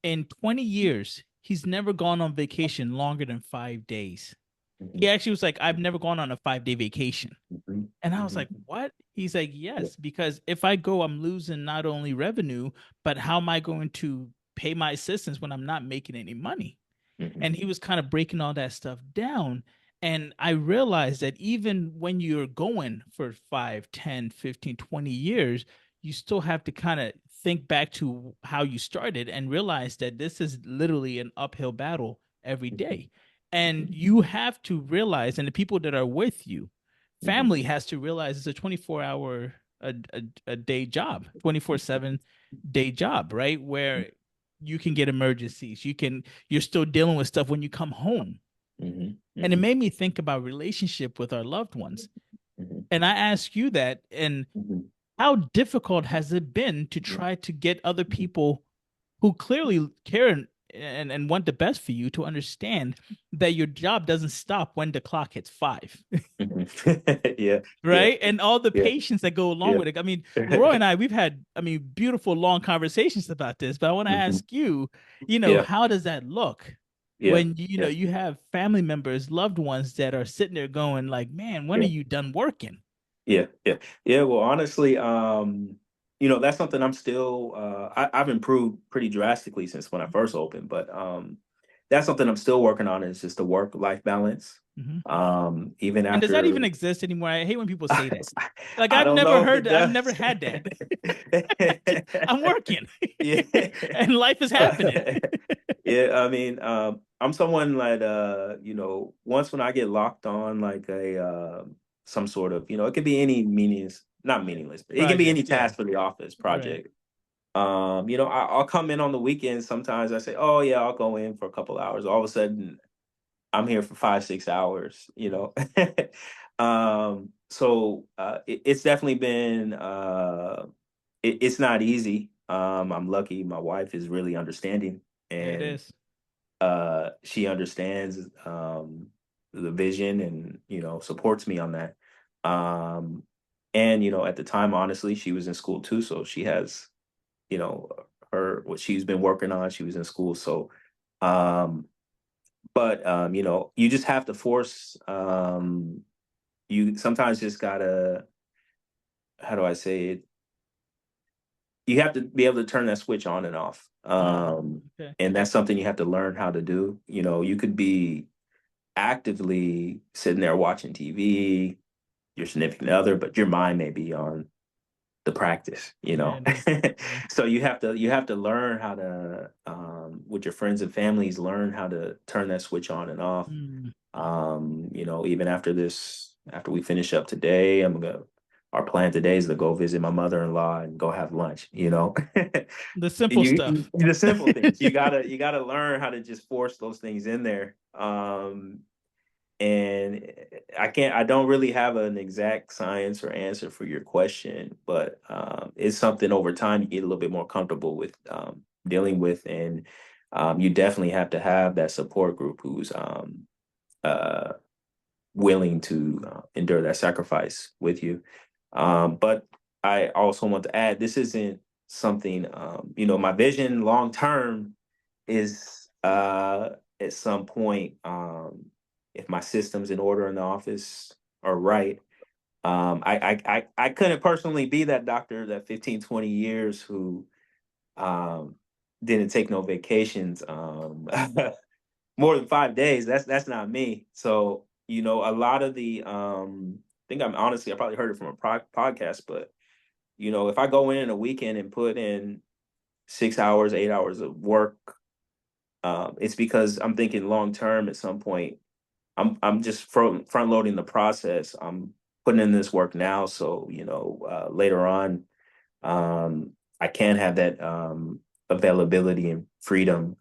in 20 years, he's never gone on vacation longer than 5 days." Hmm. He actually was like, "I've never gone on a 5 day vacation." Hmm. And I was like, Hmm. "What?" He's like, Yeah. "Yes, because if I go, I'm losing not only revenue, but how am I going to pay my assistants when I'm not making any money?" Hmm. And he was kind of breaking all that stuff down. And I realized that even when you're going for 5, 10, 15, 20 years, you still have to kind of think back to how you started and realize that this is literally an uphill battle every day. And you have to realize, and the people that are with you, Mhm. family has to realize it's a 24-hour a day job, 24/7 day job, right? Where you can get emergencies. You're still dealing with stuff when you come home. Mhm. And it Mhm. made me think about relationship with our loved ones. Mhm. And I ask you that, and Mhm. how difficult has it been to Mhm. try to get other people who clearly care and want the best for you to understand that your job doesn't stop when the clock hits 5, Mhm. Yeah, yeah, right? And all the yeah, patience that go along yeah. with it. I mean, Leroy and I, we've had, beautiful long conversations about this, but I want to Mhm. ask you, Yeah, how does that look yeah, when yeah. you have family members, loved ones that are sitting there going like, man, when are Yeah. you done working? Yeah, yeah, yeah. Well, honestly, that's something I'm still. I've improved pretty drastically since when I first opened, but that's something I'm still working on. Is just the work-life balance. Mm-hmm. Even And does that after, even exist anymore? I hate when people say that. Like I I've don't never know if heard it that. I've does. never had that. I'm working Yeah. and life is happening. Yeah, I mean, I'm someone that once when I get locked on like a some sort of, it could be any not meaningless, but it can be any Project, yeah. task for the office Right. project. I'll come in on the weekends. Sometimes I say, oh yeah, I'll go in for a couple hours. All of a sudden, I'm here for 5, 6 hours. It's definitely been it's not easy. I'm lucky. My wife is really understanding, Yeah, it and is. she understands the vision and supports me on that. Um, and at the time, honestly, she was in school too, so she has you know her what she's been working on. She was in school, so um, but you just have to force. You sometimes just gotta. How do I say it? You have to be able to turn that switch on and off. Okay. And that's something you have to learn how to do. You could be actively sitting there watching TV, your significant other, but your mind may be on the practice. Yeah, it is. Yeah. So you have to learn how to with your friends and families, learn how to turn that switch on and off. Mm. Even after we finish up today, our plan today is to go visit my mother-in-law and go have lunch. The simple You stuff. the simple things. You gotta learn how to just force those things in there. And I don't really have an exact science or answer for your question, but it's something over time you get a little bit more comfortable with dealing with, and you definitely have to have that support group who's uh, willing to endure that sacrifice with you. But I also want to add, this isn't something, my vision long term is at some point, if my systems in order in the office are right, I couldn't personally be that doctor that 15, 20 years who um, didn't take no vacations. More than 5 days. That's not me. So a lot of the I think I probably heard it from a podcast, but if I go in a weekend and put in 6 hours, 8 hours of work, it's because I'm thinking long term. At some point, I'm just front loading the process. I'm putting in this work now, so later on, um, I can have that availability and freedom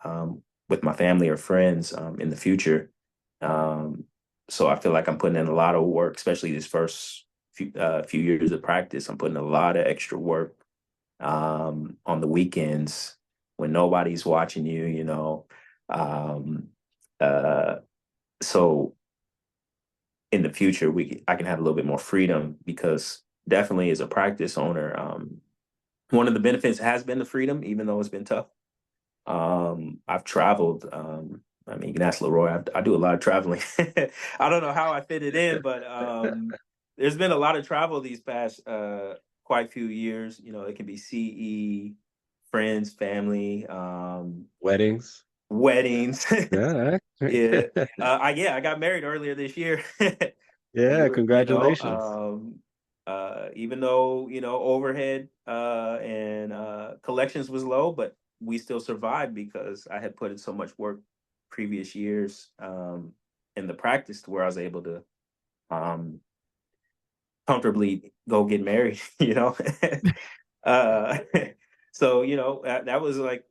with my family or friends in the future. Um, so I feel like I'm putting in a lot of work, especially this first few years of practice. I'm putting a lot of extra work on the weekends when nobody's watching you. Um, uh, so in the future, I can have a little bit more freedom because definitely as a practice owner, one of the benefits has been the freedom, even though it's been tough. I've traveled. I mean, you can ask Leroy. I do a lot of traveling. I don't know how I fit it in, but there's been a lot of travel these past quite few years. It can be CE, friends, family, Weddings. weddings. Yeah. Yeah, I got married earlier this year. We Yeah, were, congratulations. even though overhead and collections was low, but we still survived because I had put in so much work previous years. in the practice to where I was able to um comfortably go get married, you know. uh so that was like,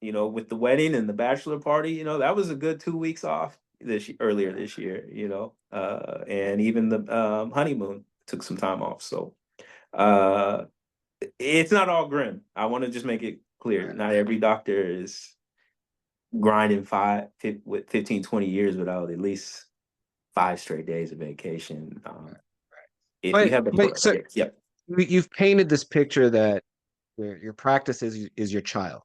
with the wedding and the bachelor party, that was a good 2 weeks off earlier this year, and even the honeymoon took some time off. So uh it's not all grim. I want to just make it clear. Right. Not every doctor is grinding with 15, 20 years without at least 5 straight days of vacation. If you have But so yeah, you've painted this picture that your practice is your child,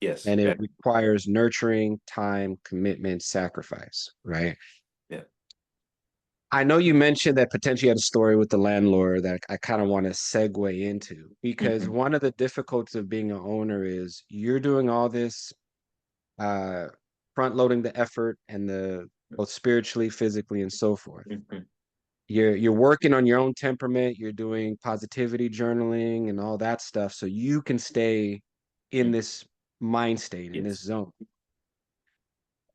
yes, and it yeah, requires nurturing, time, commitment, sacrifice, right? yeah. I know you mentioned that potentially you had a story with the landlord that I kind of want to segue into, because Hmm. one of the difficulties of being an owner is you're doing all this, uh, front loading the effort and the both spiritually, physically, and so forth. Hmm. You're working on your own temperament, you're doing positivity journaling and all that stuff so you can stay in this mind state, in this Yes. zone.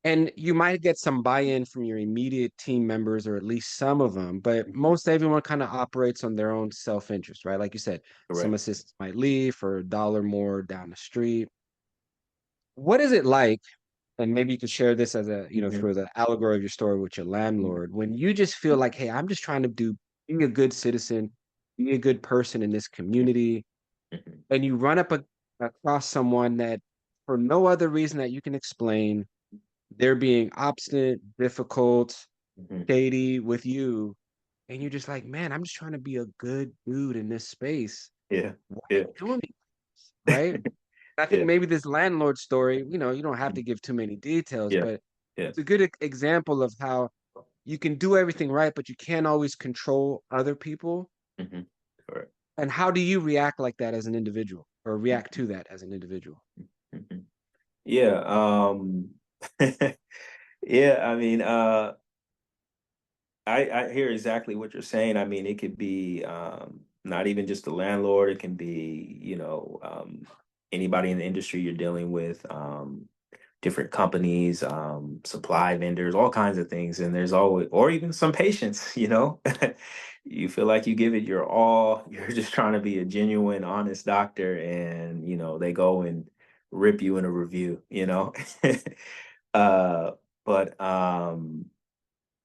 And you might get some buy-in from your immediate team members, or at least some of them, but Hmm. most everyone kind of operates on their own self-interest, right? Like you said, some Correct. assistants might leave for $1 more down the street. What is it like? And maybe you could share this as a, Hmm. through the allegory of your story with your landlord, when you just feel like, hey, I'm just trying to be a good citizen, be a good person in this community, Hmm. and you run across someone that, for no other reason that you can explain, they're being obstinate, difficult, Hmm. shady with you, and you're just like, man, I'm just trying to be a good dude in this space. Yeah. Why are Yeah. you doing me? Right? I think Yeah. maybe this landlord story, you don't have to give too many details, Yeah. but Yeah. it's a good example of how you can do everything right, but you can't always control other people. Hmm. Correct. And how do you react like that as an individual, or react to that as an individual? Hmm. Yeah. Yeah. I mean, I hear exactly what you're saying. I mean, it could be not even just the landlord. It can be, anybody in the industry you're dealing with, different companies, supply vendors, all kinds of things. And there's always, or even some patients, you feel like you give it your all. You're just trying to be a genuine, honest doctor, and they go and rip you in a review. uh, but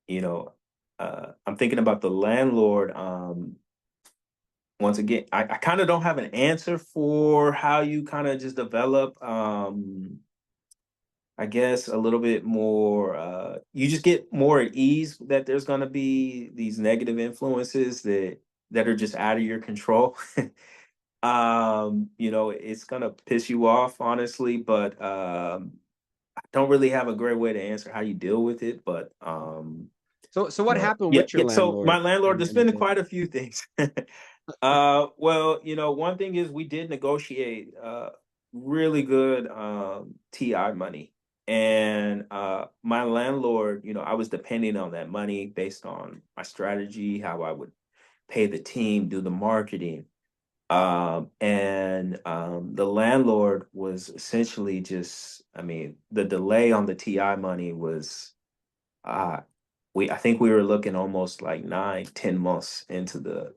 you know, I'm thinking about the landlord. Once again, I kind of don't have an answer for how you kind of just develop, I guess, a little bit more. You just get more at ease that there's going to be these negative influences that are just out of your control. It's going to piss you off, honestly, but I don't really have a great way to answer how you deal with it. But So what happened yeah, with your yeah. So my landlord? landlord, And, there's and been the, quite a few things. Well, one thing is we did negotiate really good TI money. And my landlord, I was depending on that money based on my strategy, how I would pay the team, do the marketing. And the landlord was essentially just, I mean, the delay on the TI money was uh I think we were looking almost like 9, 10 months into the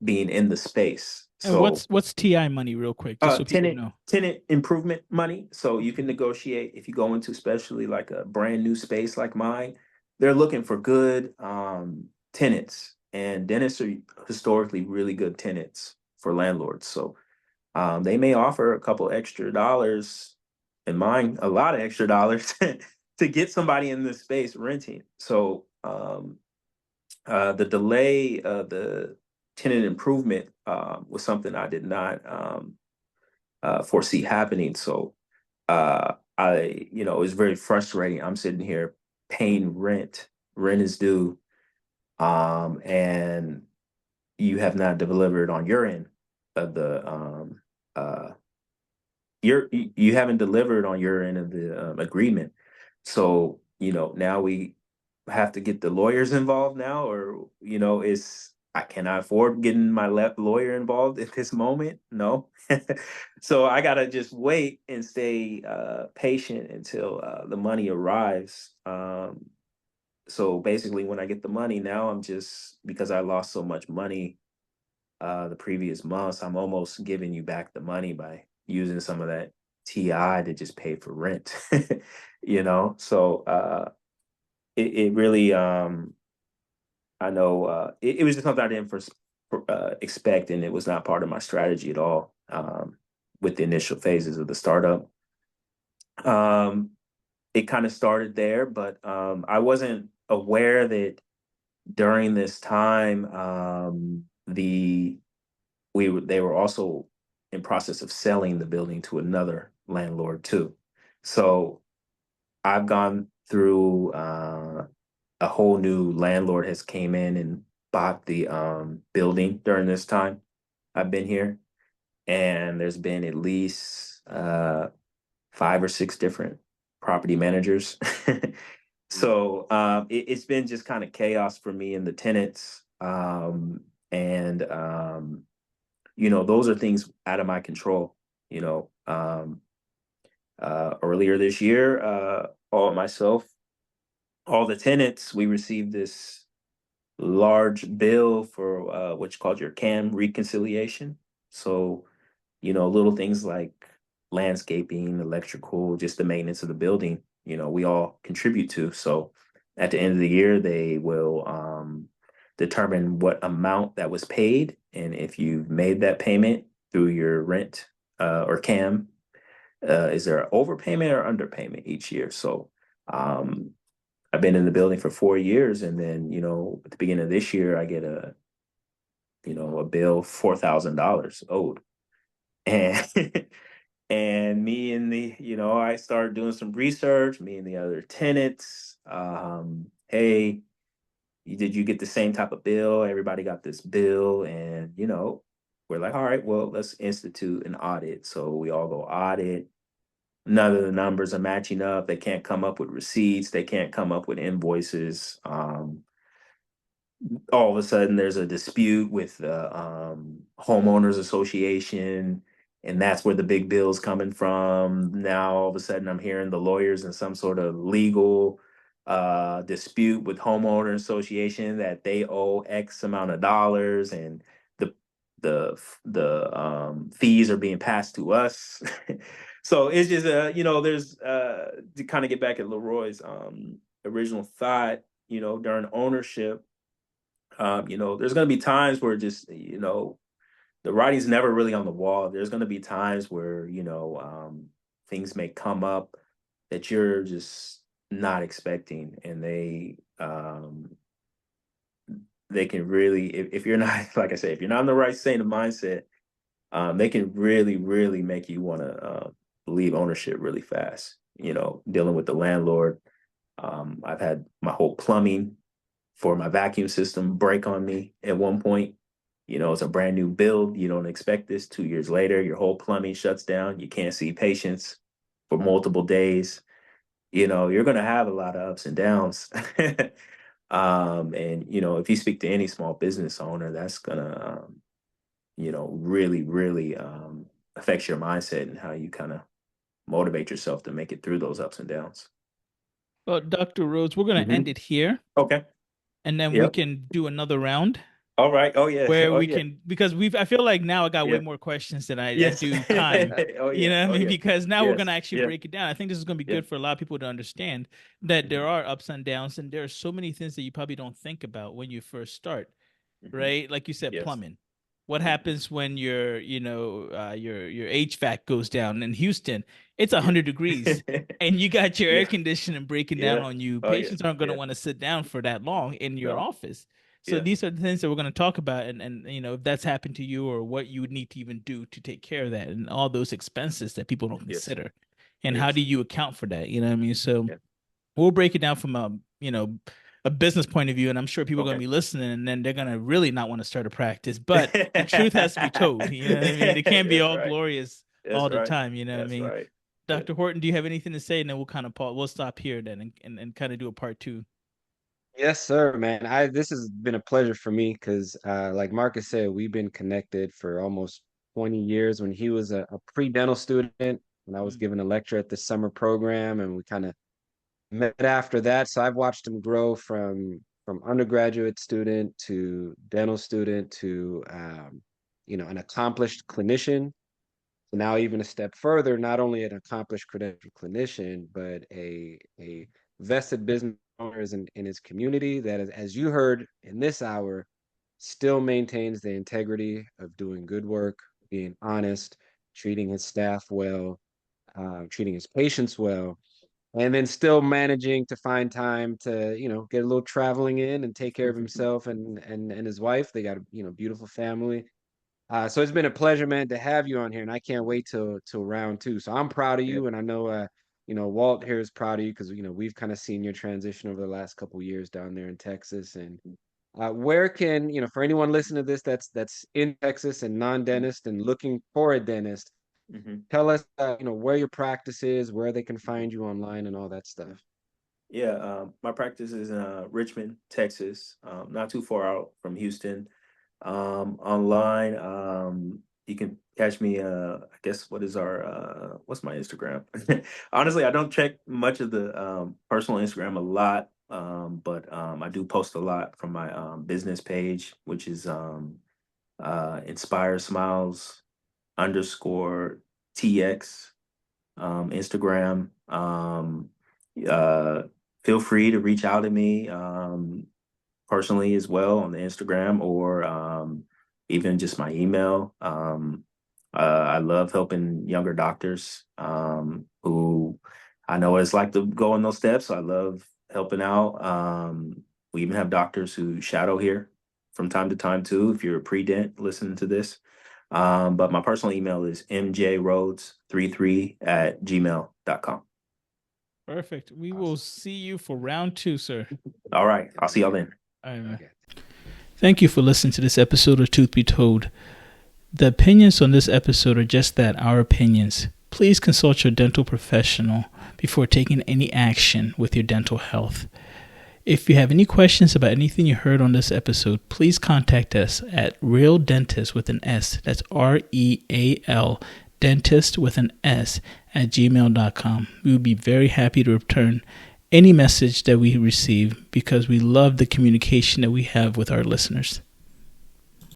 being in the space. And So what's TI money, real quick, just so people tenant know? tenant improvement money. So you Okay. can negotiate if you go into especially like a brand new space like mine. They're looking for good tenants, and dentists are historically really good tenants for landlords. So they may offer a couple extra dollars, and mine a lot of extra dollars to get somebody in this space renting. So the delay of the tenant improvement was something I did not foresee happening. So it was very frustrating. I'm sitting here paying rent. Rent is due, and you have not delivered on your end of the uh, you haven't delivered on your end of the agreement. So now we have to get the lawyers involved now, or it's I cannot afford getting my lawyer involved at this moment. No, so I gotta just wait and stay patient until the money arrives. so basically when I get the money now, I'm just, because I lost so much money the previous months, I'm almost giving you back the money by using some of that TI to just pay for rent. You know, so it really I know it was just something I didn't expect, and it was not part of my strategy at all with the initial phases of the startup. Um, it kind of started there, but I wasn't aware that during this time, they were also in process of selling the building to another landlord too. So I've gone through a whole new landlord has came in and bought the building during this time I've been here, and there's been at least 5 or 6 different property managers. So it's been just kind of chaos for me and the tenants. And those are things out of my control. You know, earlier this year, all myself, all the tenants, we received this large bill for what you call your CAM reconciliation. So, little things like landscaping, electrical, just the maintenance of the building, we all contribute to. So at the end of the year, they will determine what amount that was paid. And if you've made that payment through your rent or CAM, is there an overpayment or underpayment each year? So um, I've been in the building for 4 years, and then at the beginning of this year, I get a bill $4,000 owed, and and me and I started doing some research. Me and the other tenants, hey, did you get the same type of bill? Everybody got this bill, and we're like, all right, well, let's institute an audit. So we all go audit. None of the numbers are matching up. They can't come up with receipts. They can't come up with invoices. All of a sudden there's a dispute with the homeowners association, and that's where the big bill's coming from. Now all of a sudden I'm hearing the lawyers in some sort of legal dispute with homeowner association that they owe X amount of dollars, and the the fees are being passed to us. So it's just there's to kind of get back at Leroy's original thought, during ownership, there's going to be times where just, the writing's never really on the wall. There's going to be times where, things may come up that you're just not expecting. And they can really, if you're not, like I said, if you're not in the right state of mindset, they can really, really make you want to leave ownership really fast. Dealing with the landlord. I've had my whole plumbing for my vacuum system break on me at one point. It's a brand new build. You don't expect this. 2 years later, your whole plumbing shuts down. You can't see patients for multiple days. You're going to have a lot of ups and downs. And, if you speak to any small business owner, that's going to, really, really affects your mindset and how you kind of motivate yourself to make it through those ups and downs. Well, Dr. Rhodes, we're going to end Hmm. it here, Okay. and then we Yep. can do another round All right. Oh yeah. where Oh we yeah. can, because I feel like now I got way Yeah. more questions than I Yes. do time. Oh You yeah. know what Oh I mean? yeah. Because now we're Yes. gonna actually Yeah. break it down. I think this is gonna be Yeah. good for a lot of people to understand that there Hmm. are ups and downs, and there are so many things that you probably don't think about when you first start, Hmm. right? Like you said, Yes. plumbing. What Hmm. happens when your HVAC goes down in Houston? It's Yeah. 100 degrees, and you got your air Yeah. conditioning breaking down Yeah. on you. Oh yeah. Patients aren't going to Yeah. want to sit down for that long in your No. office. So Yeah. these are the things that we're going to talk about, and if that's happened to you, or what you would need to even do to take care of that, and all those expenses that people don't Yes. consider, and how do Yes. you account for that? You know what I mean? So Yeah. we'll break it down from a business point of view, and I'm sure people are going to Okay. be listening, and then they're going to really not want to start a practice. But the truth has to be told. You know what I mean? It can't be That's all right. glorious That's all the right. time. You know what I That's mean? right. Yeah. Dr. Horton, do you have anything to say? And then we'll kind of pause. We'll stop here then, and kind of do a part two. Yes, sir, man. I This has been a pleasure for me because, like Marcus said, we've been connected for almost 20 years. When he was a pre-dental student, when I was Mm. giving a lecture at the summer program, and we kind of met after that. So I've watched him grow from undergraduate student to dental student to an accomplished clinician. So now even a step further, not only an accomplished credentialed clinician, but a vested business owner in his community that is, as you heard in this hour, still maintains the integrity of doing good work, being honest, treating his staff well, treating his patients well, and then still managing to find time to get a little traveling in and take care of himself and his wife. They got a beautiful family. So it's been a pleasure, man, to have you on here, and I can't wait till round two. So I'm proud of Yeah. you, and I know Walt here is proud of you because we've kind of seen your transition over the last couple years down there in Texas. And where can for anyone listening to this that's in Texas and non-dentist and looking for a dentist, Mhm. tell us where your practice is, where they can find you online, and all that stuff. Yeah, my practice is in Richmond, Texas, not too far out from Houston. Online, you can catch me. I guess what's my Instagram? Honestly, I don't check much of the personal Instagram a lot, but I do post a lot from my business page, which is Inspire Smiles underscore TX Instagram. Uh, Feel free to reach out to me personally as well on the Instagram or even just my email. I love helping younger doctors who I know what it's like to go in those steps. So I love helping out. We even have doctors who shadow here from time to time too. If you're a pre-dent listening to this, but my personal email is mjrhodes33@gmail.com. Perfect. We will Awesome. see you for round two, sir. All right. I'll see y'all then. All right, man. Okay. Thank you for listening to this episode of Truth Be Told. The opinions on this episode are just that, our opinions. Please consult your dental professional before taking any action with your dental health. If you have any questions about anything you heard on this episode, please contact us at Real Dentist with an S. That's REAL Dentist with an S at gmail.com. We would be very happy to return any message that we receive because we love the communication that we have with our listeners.